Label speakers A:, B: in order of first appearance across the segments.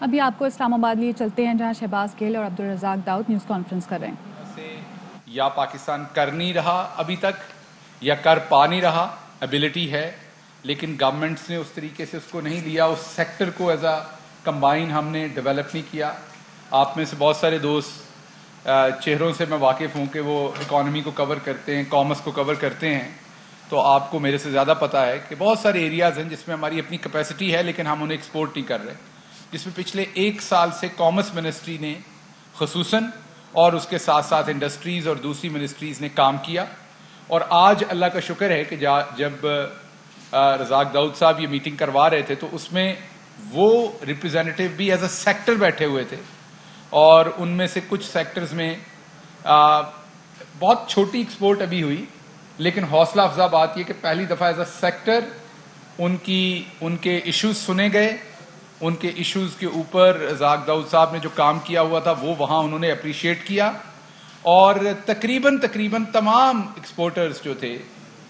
A: ابھی آپ کو اسلام آباد لیے چلتے ہیں جہاں شہباز گل اور عبدالرزاق داؤد نیوز کانفرنس کر رہے ہیں.
B: یا پاکستان کر نہیں رہا ابھی تک یا کر پا نہیں رہا، ایبلٹی ہے لیکن گورنمنٹس نے اس طریقے سے اس کو نہیں لیا، اس سیکٹر کو ایز اے کمبائن ہم نے ڈیولپ نہیں کیا. آپ میں سے بہت سارے دوست چہروں سے میں واقف ہوں کہ وہ اکانومی کو کور کرتے ہیں، کامرس کو کور کرتے ہیں، تو آپ کو میرے سے زیادہ پتہ ہے کہ بہت سارے ایریاز ہیں جس میں ہماری اپنی کیپیسٹی ہے لیکن ہم انہیں ایکسپورٹ نہیں کر رہے، جس میں پچھلے 1 سال سے کامرس منسٹری نے خصوصاً اور اس کے ساتھ ساتھ انڈسٹریز اور دوسری منسٹریز نے کام کیا. اور آج اللہ کا شکر ہے کہ جب رزاق داؤد صاحب یہ میٹنگ کروا رہے تھے تو اس میں وہ ریپریزنٹیو بھی ایز اے سیکٹر بیٹھے ہوئے تھے، اور ان میں سے کچھ سیکٹرز میں بہت چھوٹی ایکسپورٹ ابھی ہوئی، لیکن حوصلہ افزا بات یہ کہ پہلی دفعہ ایز اے سیکٹر ان کے ایشوز سنے گئے، ان کے ایشوز کے اوپر رزاق داؤد صاحب نے جو کام کیا ہوا تھا وہ وہاں انہوں نے اپریشیٹ کیا، اور تقریباً تمام ایکسپورٹرز جو تھے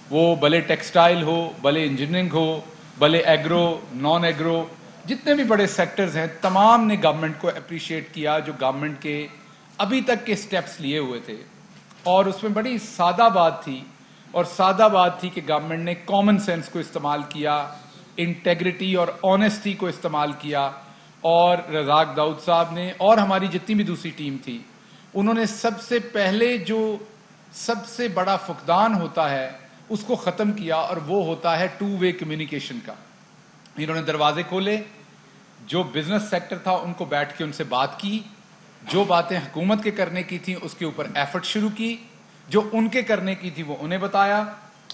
B: وہ بھلے ٹیکسٹائل ہو، بھلے انجینئرنگ ہو، بھلے ایگرو نان ایگرو، جتنے بھی بڑے سیکٹرز ہیں تمام نے گورنمنٹ کو اپریشیٹ کیا جو گورنمنٹ کے ابھی تک کے سٹیپس لیے ہوئے تھے. اور اس میں بڑی سادہ بات تھی، اور سادہ بات تھی کہ گورنمنٹ نے کامن سینس کو استعمال کیا، انٹیگریٹی اور آنیسٹی کو استعمال کیا، اور رزاق داؤد صاحب نے اور ہماری جتنی بھی دوسری ٹیم تھی انہوں نے سب سے پہلے جو سب سے بڑا فقدان ہوتا ہے اس کو ختم کیا، اور وہ ہوتا ہے 2 وے کمیونیکیشن کا. انہوں نے دروازے کھولے، جو بزنس سیکٹر تھا ان کو بیٹھ کے ان سے بات کی، جو باتیں حکومت کے کرنے کی تھیں اس کے اوپر ایفرٹ شروع کی، جو ان کے کرنے کی تھی وہ انہیں بتایا.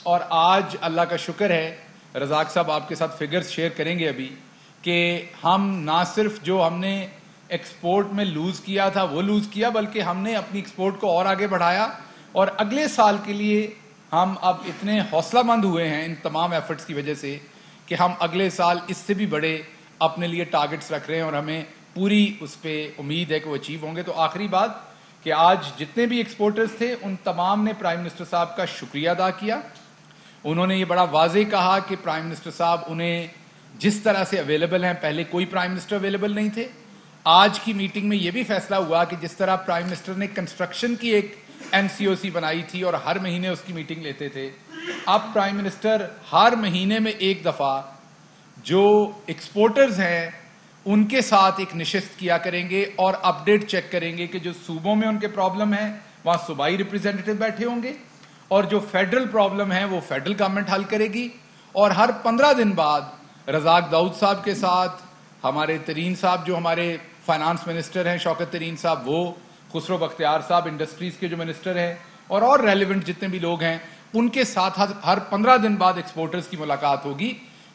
B: اور آج اللہ کا شکر ہے، رزاق صاحب آپ کے ساتھ فگرز شیئر کریں گے ابھی، کہ ہم نہ صرف جو ہم نے ایکسپورٹ میں لوز کیا تھا وہ لوز کیا، بلکہ ہم نے اپنی ایکسپورٹ کو اور آگے بڑھایا، اور اگلے سال کے لیے ہم اب اتنے حوصلہ مند ہوئے ہیں ان تمام ایفرٹس کی وجہ سے کہ ہم اگلے سال اس سے بھی بڑے اپنے لیے ٹارگٹس رکھ رہے ہیں، اور ہمیں پوری اس پہ امید ہے کہ وہ اچیو ہوں گے. تو آخری بات کہ آج جتنے بھی ایکسپورٹرز تھے ان تمام نے پرائم منسٹر صاحب کا شکریہ ادا کیا. انہوں نے یہ بڑا واضح کہا کہ پرائم منسٹر صاحب انہیں جس طرح سے اویلیبل ہیں، پہلے کوئی پرائم منسٹر اویلیبل نہیں تھے. آج کی میٹنگ میں یہ بھی فیصلہ ہوا کہ جس طرح پرائم منسٹر نے کنسٹرکشن کی ایک NCOC بنائی تھی اور ہر مہینے اس کی میٹنگ لیتے تھے، اب پرائم منسٹر ہر مہینے میں ایک دفعہ جو ایکسپورٹرز ہیں ان کے ساتھ ایک نشست کیا کریں گے اور اپڈیٹ چیک کریں گے کہ جو صوبوں میں ان کے پرابلم ہیں وہاں صوبائی ریپریزنٹیو بیٹھے ہوں گے، اور جو فیڈرل پرابلم ہے وہ فیڈرل گورنمنٹ حل کرے گی. اور ہر 15 دن بعد رزاق داؤد صاحب کے ساتھ ہمارے ترین صاحب جو ہمارے فائنانس منسٹر ہیں، شوکت ترین صاحب، وہ خسرو بختیار صاحب انڈسٹریز کے جو منسٹر ہیں، اور ریلیونٹ جتنے بھی لوگ ہیں ان کے ساتھ ہر 15 دن بعد ایکسپورٹرز کی ملاقات ہوگی.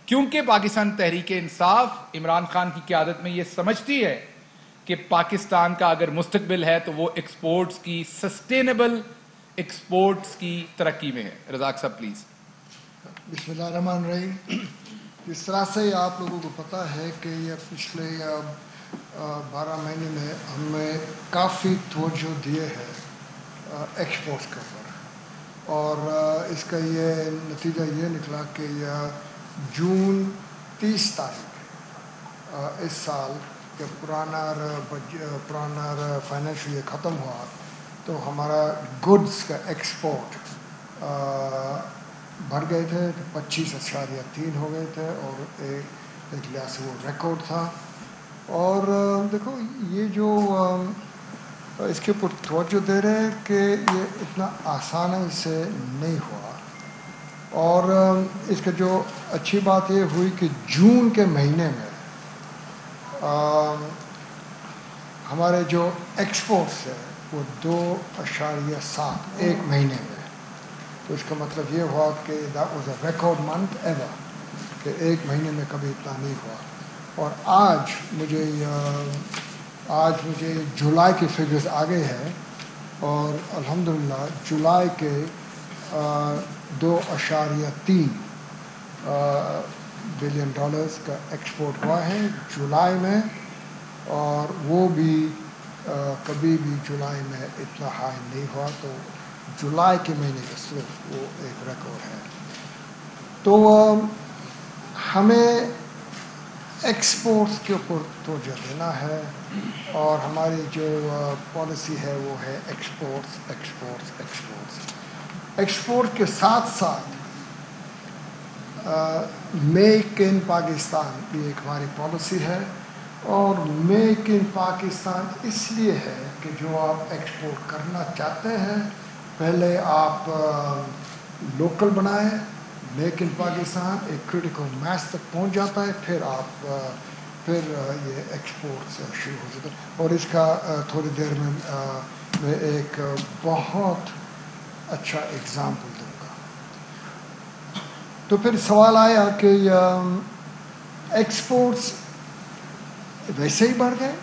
B: کیونکہ پاکستان تحریک انصاف عمران خان کی قیادت میں یہ سمجھتی ہے کہ پاکستان کا اگر مستقبل ہے تو وہ ایکسپورٹس کی سسٹینیبل ایکسپورٹس کی ترقی میں ہے. رزاق صاحب پلیز.
C: بسم اللہ الرحمن الرحیم. اس طرح سے آپ لوگوں کو پتہ ہے کہ یہ پچھلے 12 مہینے میں ہمیں کافی توجہ دیے ہے ایکسپورٹس کے اوپر، اور اس کا یہ نتیجہ یہ نکلا کہ جون 30 تاریخ اس سال جب پرانا فائنینشیل ایئر ختم ہوا تو ہمارا گڈز کا ایکسپورٹ بڑھ گئے تھے، 25.3 ہو گئے تھے، اور ایک لحاظ سے وہ ریکارڈ تھا. اور دیکھو یہ جو اس کے اوپر توجہ دے رہے ہیں کہ یہ اتنا آسانی سے نہیں ہوا. اور اس کا جو اچھی بات یہ ہوئی کہ جون کے مہینے میں ہمارے جو ایکسپورٹس ہیں وہ 2.7 ایک مہینے میں. تو اس کا مطلب یہ ہوا کہ that was a record month ever, کہ ایک مہینے میں کبھی اتنا نہیں ہوا. اور آج مجھے جولائی کی فگرز آ گئے ہیں، اور الحمدللہ جولائی کے 2.3 بلین ڈالرز کا ایکسپورٹ ہوا ہے جولائی میں، اور وہ بھی کبھی بھی جولائی میں اتنا ہائی نہیں ہوا. تو جولائی کے مہینے کا صرف وہ ایک ریکارڈ ہے. تو ہمیں ایکسپورٹس کے اوپر توجہ دینا ہے، اور ہماری جو پالیسی ہے وہ ہے ایکسپورٹس ایکسپورٹس ایکسپورٹس۔ ایکسپورٹ کے ساتھ ساتھ میک ان پاکستان بھی ایک ہماری پالیسی ہے، اور میک ان پاکستان اس لیے ہے کہ جو آپ ایکسپورٹ کرنا چاہتے ہیں پہلے آپ لوکل بنائیں، میک ان پاکستان ایک کریٹیکل میس تک پہنچ جاتا ہے، پھر یہ ایکسپورٹ سے شروع ہو جاتا ہے۔ اور اس کا تھوڑی دیر میں ایک بہت اچھا اگزامپل دوں گا۔ تو پھر سوال آیا کہ ایکسپورٹس ویسے ہی بڑھ گئے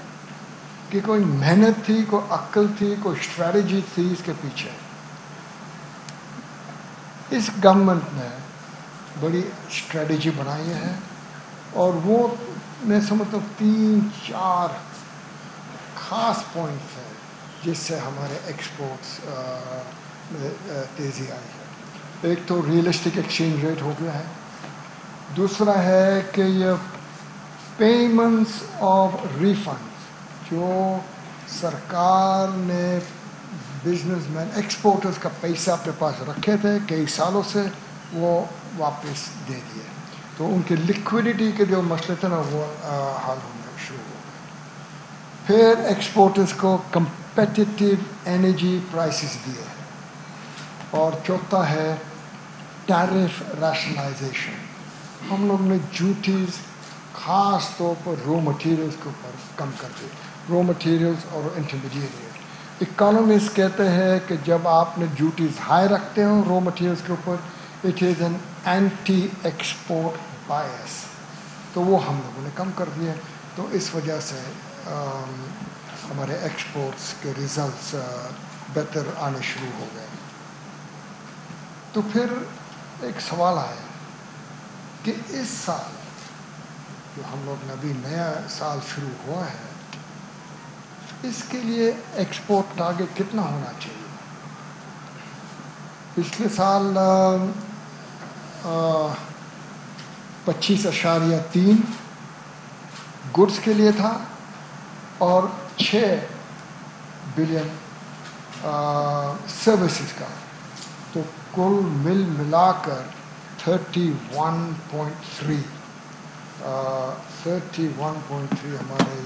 C: کہ کوئی محنت تھی، کوئی عقل تھی، کوئی اسٹریٹجی تھی اس کے پیچھے؟ اس گورنمنٹ نے بڑی اسٹریٹجی بنائی ہے، اور وہ میں سمجھتا ہوں 3-4 خاص پوائنٹس ہیں جس سے ہمارے ایکسپورٹس میں تیزی آئی ہے۔ ایک تو ریئلسٹک ایکسچینج ریٹ ہو گیا ہے، دوسرا ہے کہ یہ پیمنٹس آف ریفنڈس جو سرکار نے بزنس مین ایکسپورٹرز کا پیسہ اپنے پاس رکھے تھے کئی سالوں سے، وہ واپس دے دیے، تو ان کے لیکوڈیٹی کے جو مسئلے تھے نا وہ حل ہونا شروع ہو گئے۔ پھر ایکسپورٹرز کو کمپیٹیٹیو انرجی پرائسز دیے ہیں، اور چوتھا ہے ٹیرف ریشنلائزیشن۔ ہم لوگ نے ڈیوٹیز خاص طور پر رو مٹیریلز کے اوپر کم کر دی، رو مٹیریلز اور انٹرمیڈیٹ۔ اکانومسٹ کہتے ہیں کہ جب آپ نے ڈیوٹیز ہائی رکھتے ہو رو مٹیریلز کے اوپر، it is an anti export bias, تو وہ ہم لوگوں نے کم کر دیا، تو اس وجہ سے ہمارے ایکسپورٹس کے ریزلٹس بہتر آنے شروع ہو گئے۔ تو پھر ایک سوال آیا کہ اس سال جو ہم لوگ نے ابھی نیا سال شروع ہوا ہے، اس کے لیے ایکسپورٹ ٹارگیٹ کتنا ہونا چاہیے؟ پچھلے سال 25.3 گڈس کے لیے تھا، اور 6 بلین سروسز کا، تو کل ملا کر 31.3 ہمارے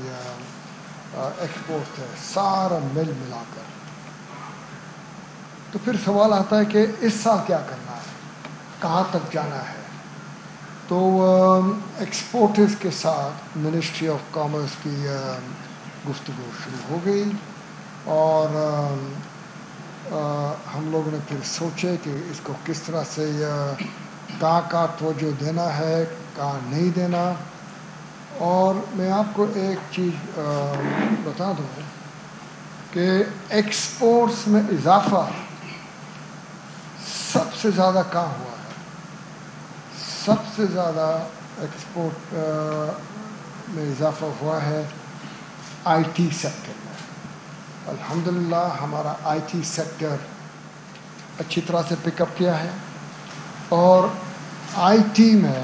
C: ایکسپورٹ ہے، سارا ملا کر۔ تو پھر سوال آتا ہے کہ اس سال کیا کرنا ہے، کہاں تک جانا ہے؟ تو ایکسپورٹرز کے ساتھ منسٹری آف کامرس کی گفتگو شروع ہو گئی، اور ہم لوگوں نے پھر سوچے کہ اس کو کس طرح سے کہاں توجہ دینا ہے، کہاں نہیں دینا۔ اور میں آپ کو ایک چیز بتا دوں کہ ایکسپورٹس میں اضافہ سب سے زیادہ کہاں ہوا ہے؟ سب سے زیادہ ایکسپورٹ میں اضافہ ہوا ہے آئی ٹی سیکٹر میں۔ الحمدللہ ہمارا آئی ٹی سیکٹر اچھی طرح سے پک اپ کیا ہے، اور آئی ٹی میں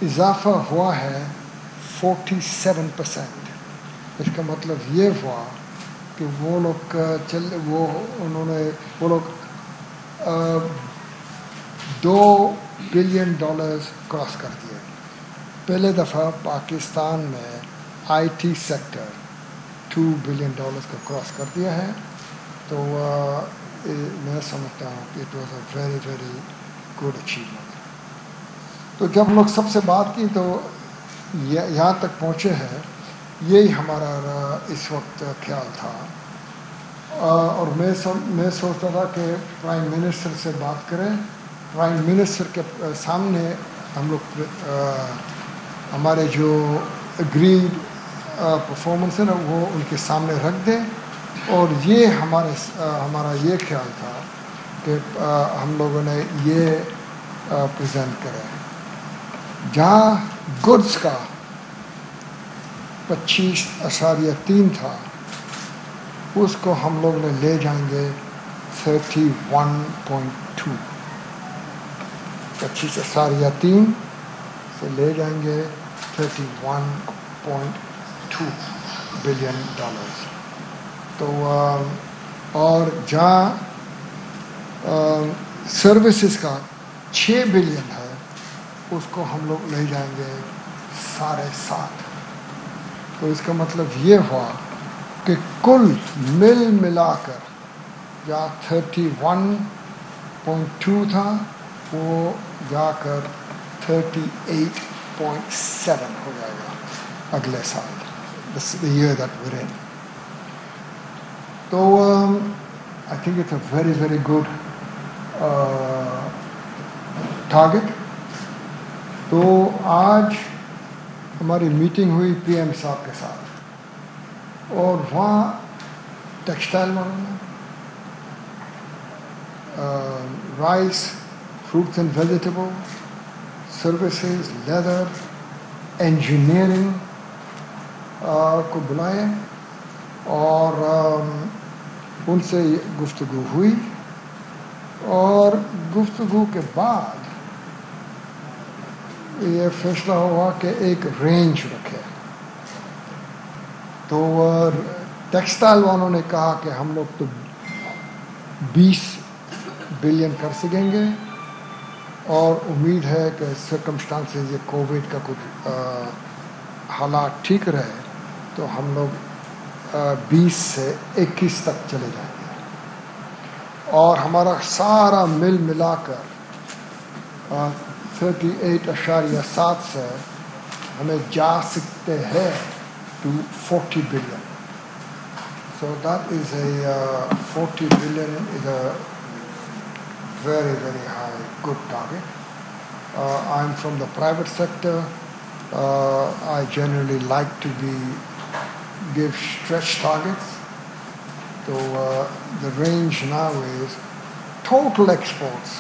C: اضافہ ہوا ہے 47%۔ اس کا مطلب یہ ہوا کہ وہ لوگ $2 بلین کراس کر دیا۔ پہلے دفعہ پاکستان میں آئی ٹی سیکٹر $2 بلین کا کراس کر دیا ہے، تو میں سمجھتا ہوں کہ it was a very very good achievement. تو جب لوگ سب سے بات کی تو یہاں تک پہنچے ہیں، یہی ہمارا اس وقت خیال تھا، اور میں سوچتا تھا کہ پرائم منسٹر سے بات کریں، پرائم منسٹر کے سامنے ہم لوگ ہمارے جو اگریڈ پرفارمنس ہے نا وہ ان کے سامنے رکھ دیں، اور یہ ہمارا یہ خیال تھا کہ ہم لوگوں نے یہ پریزنٹ کریں، جہاں گڈس کا 25.3 تھا، اس کو ہم لوگ نے لے جائیں گے 31.2۔ 25 اشاریہ 3 سے لے جائیں گے 31.2 بلین ڈالرز. تو اور جہاں سروسز کا 6 بلین ہے اس کو ہم لوگ لے جائیں گے 7.5. تو اس کا مطلب یہ ہوا کہ کل ملا کر جہاں 31.2 تھا وہ جا کر 38.7 ہو جائے گا اگلے سال. This is the year that we're in. So I think it's a very, very good target. تو آج ہماری میٹنگ ہوئی پی ایم صاحب کے ساتھ اور وہاں ٹیکسٹائل والوں نے rice, fruits and vegetable, services, leather, engineering کو بلائے اور ان سے گفتگو ہوئی اور گفتگو کے بعد یہ فیصلہ ہوا کہ ایک رینج رکھے. تو ٹیکسٹائل والوں نے کہا کہ ہم لوگ تو 20 بلین کر سکیں گے اور امید ہے کہ سرکمسٹانسز یہ کووڈ کا کچھ حالات ٹھیک رہے تو ہم لوگ 20 سے 21 تک چلے جائیں گے اور ہمارا سارا ملا کر 38.7 سے ہمیں جا سکتے ہیں to 40 billion. So that is a 40 billion is a very, very high, good target. I'm from the private sector. I generally like to give stretch targets. So the range now is total exports,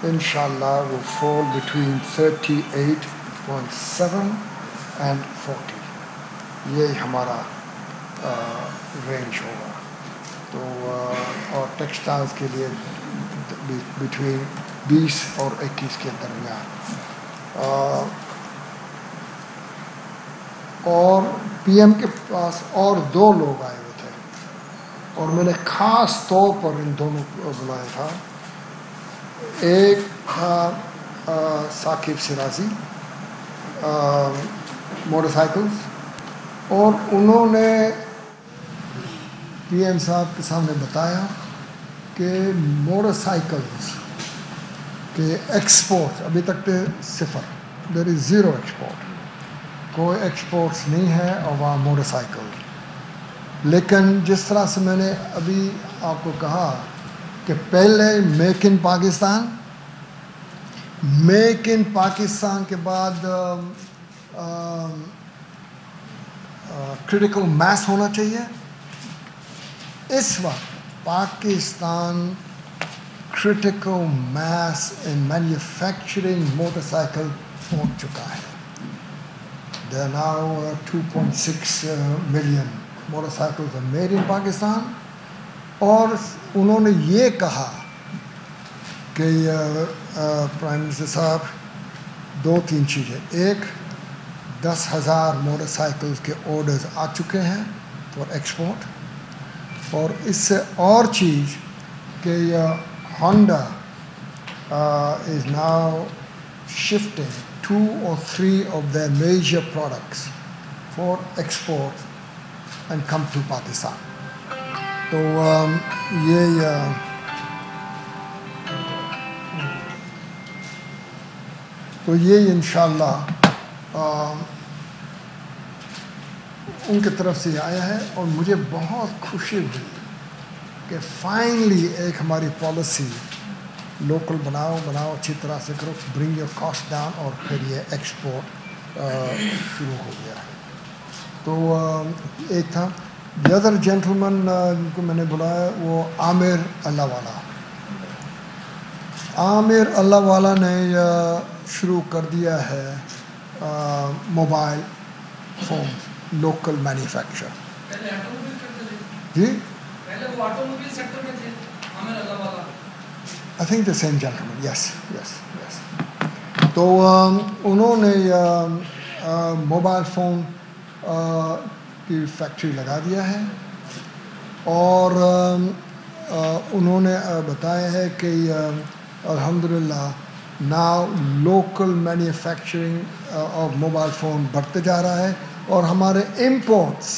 C: inshallah, will fall between 38.7 and 40. یہ ہمارا range ہوگا. تو اور textiles کے لیے between 20 اور 21 کے درمیان. اور پی ایم کے پاس اور 2 لوگ آئے ہوئے تھے اور میں نے خاص طور پر ان دونوں کو بلایا تھا. ایک تھا ثاقب شیرازی, موٹر سائیکلز, اور انہوں نے پی ایم صاحب کے سامنے بتایا کہ موٹر سائیکلز کے ایکسپورٹ ابھی تک تو 0, دیر از 0 ایکسپورٹ, کوئی ایکسپورٹس نہیں ہے اور وہاں موٹر سائیکل. لیکن جس طرح سے میں نے ابھی آپ کو کہا کہ پہلے میک ان پاکستان کے بعد کرٹیکل میس ہونا چاہیے. اس وقت Pakistan critical mass in manufacturing motor cycle پہنچ چکا ہے. There are now 2.6 million motorcycles are made in Pakistan. اور انہوں نے یہ کہا کہ پرائم منسٹر صاحب 2-3 چیزیں. ایک, 10,000 موٹر سائیکلز کے آرڈرز آ چکے ہیں فار ایکسپورٹ. اور اس سے اور چیز کہ Honda is now shifting 2 or 3 of their major products for export and come to Pakistan. تو یہ انشاءاللہ ان کی طرف سے آیا ہے. اور مجھے بہت خوشی ہوئی کہ فائنلی ایک ہماری پالیسی لوکل بناؤ اچھی طرح سے کرو, برنگ یور کاسٹ ڈاؤن, اور پھر یہ ایکسپورٹ شروع ہو گیا ہے. تو ایک تھا دی ادر جینٹلمن جن کو میں نے بلایا وہ عامر اللہ والا نے شروع کر دیا ہے موبائل فون لوکل مینوفیکچر. جی I think the same gentleman, yes. تو انہوں نے موبائل فون کی فیکٹری لگا دیا ہے اور انہوں نے بتایا ہے کہ الحمدللہ now local manufacturing of mobile phone بڑھتے جا رہا ہے اور ہمارے امپورٹس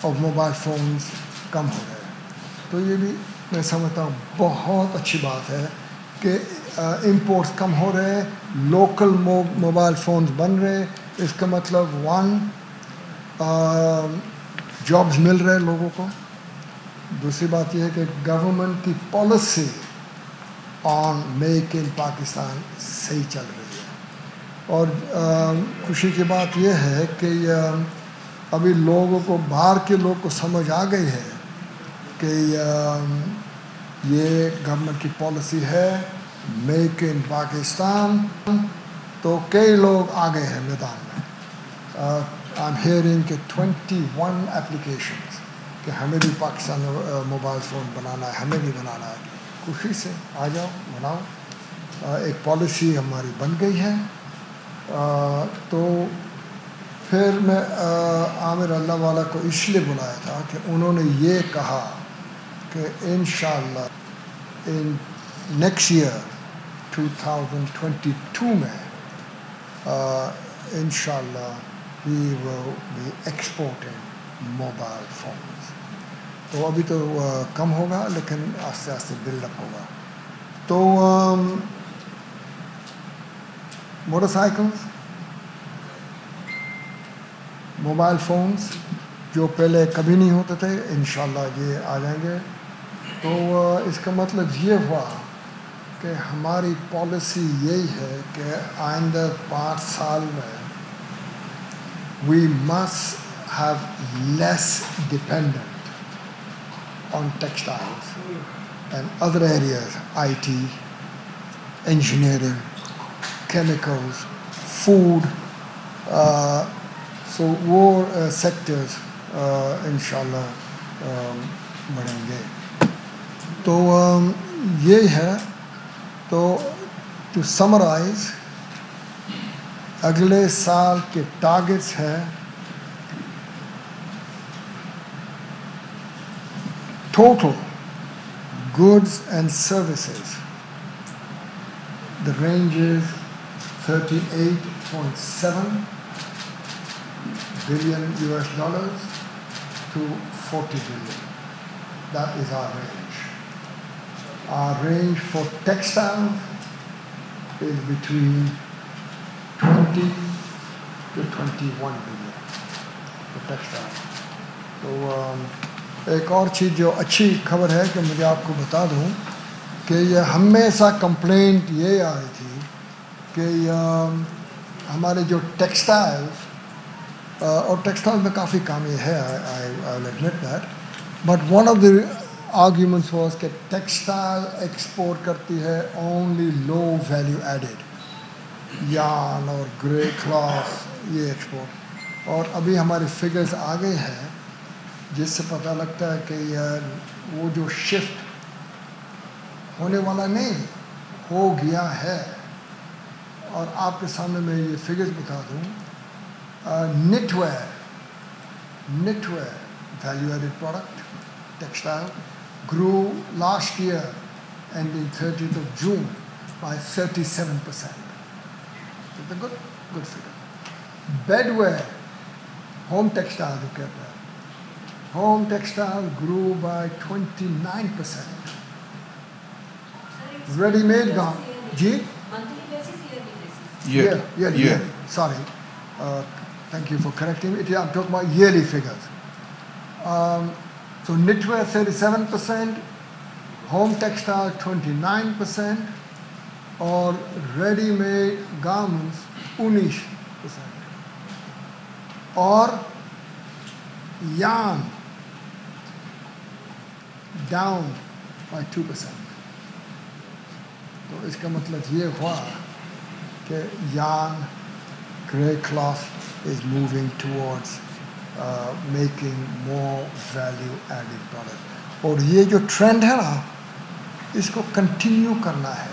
C: آف موبائل فونز کم ہو رہے ہیں. تو یہ بھی میں سمجھتا ہوں بہت اچھی بات ہے کہ امپورٹس کم ہو رہے ہیں, لوکل موبائل فونز بن رہے. اس کا مطلب جابز مل رہے ہیں لوگوں کو. دوسری بات یہ ہے کہ گورنمنٹ کی policy on make in Pakistan صحیح چل رہی ہے. اور خوشی کی بات یہ ہے کہ ابھی لوگوں کو, باہر کے لوگ کو سمجھ آ گئی ہے کہ یہ گورنمنٹ کی پالیسی ہے میک ان پاکستان. تو کئی لوگ آ گئے ہیں میدان میں. آئی ایم ہیئرنگ کہ 21 اپلیکیشنز کہ ہمیں بھی پاکستان میں موبائل فون بنانا ہے, ہمیں بھی بنانا ہے. خوشی سے آ جاؤ, بناؤ. ایک پالیسی ہماری بن گئی ہے. تو پھر میں عامر اللہ والا کو اس لیے بلایا تھا کہ انہوں نے یہ کہا کہ انشاءاللہ ان نیکسٹ ایئر 2022 میں انشاءاللہ we will be exporting mobile phones. تو ابھی تو کم ہوگا لیکن آہستہ آہستہ بلڈ اپ ہوگا. تو موٹر سائیکلز, موبائل فونز جو پہلے کبھی نہیں ہوتے تھے انشاءاللہ یہ آ جائیں گے. تو اس کا مطلب یہ ہوا کہ ہماری پالیسی یہی ہے کہ آئندہ 5 سال میں we must have less dependent on textiles and other areas, IT, engineering, chemicals, food. So وہ sectors انشاءاللہ بڑھیں گے. تو یہ ہے. تو ٹو سمرائز اگلے سال کے ٹارگٹس ہے total goods and services the range is $38.7 billion to $40 billion. That is our range. Our range for textiles is between 20 to 21 billion for textiles. تو ایک اور چیز جو اچھی خبر ہے کہ مجھے آپ کو بتا دوں کہ یہ ہمیشہ کمپلینٹ یہ آ رہی تھی کہ ہمارے جو ٹیکسٹائل اور ٹیکسٹائل میں کافی کامی ہے, I will admit that, but one of the arguments was کہ ٹیکسٹائل ایکسپورٹ کرتی ہے only low value added, یارن اور گرے کلاث یہ ایکسپورٹ. اور ابھی ہمارے فگرز آ گئے ہیں جس سے پتہ لگتا ہے کہ وہ جو شفٹ ہونے والا نہیں ہو گیا ہے. اور آپ کے سامنے میں یہ فگرز بتا دوں. Knitwear value added product textile grew last year ending 30th of June by 37%. It's a good figure. Bedwear, home textile جو کہتے ہیں, home textile grew by 29%. Ready-made gown. G
D: monthly basis, yearly basis.
C: yearly. Sorry. Thank you for correcting me. I'm talking about yearly figures. So knitwear 37%, home textile 29%, اور ready-made garments 19%. اور yarn down by 2%. تو اس کا مطلب یہ ہوا کہ yarn, grey cloth is moving towards making more value added product. اور یہ جو ٹرینڈ ہے نا اس کو کنٹینیو کرنا ہے.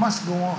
C: must go on.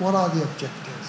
C: what are the objectives?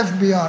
C: FBI,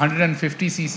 B: 150 cc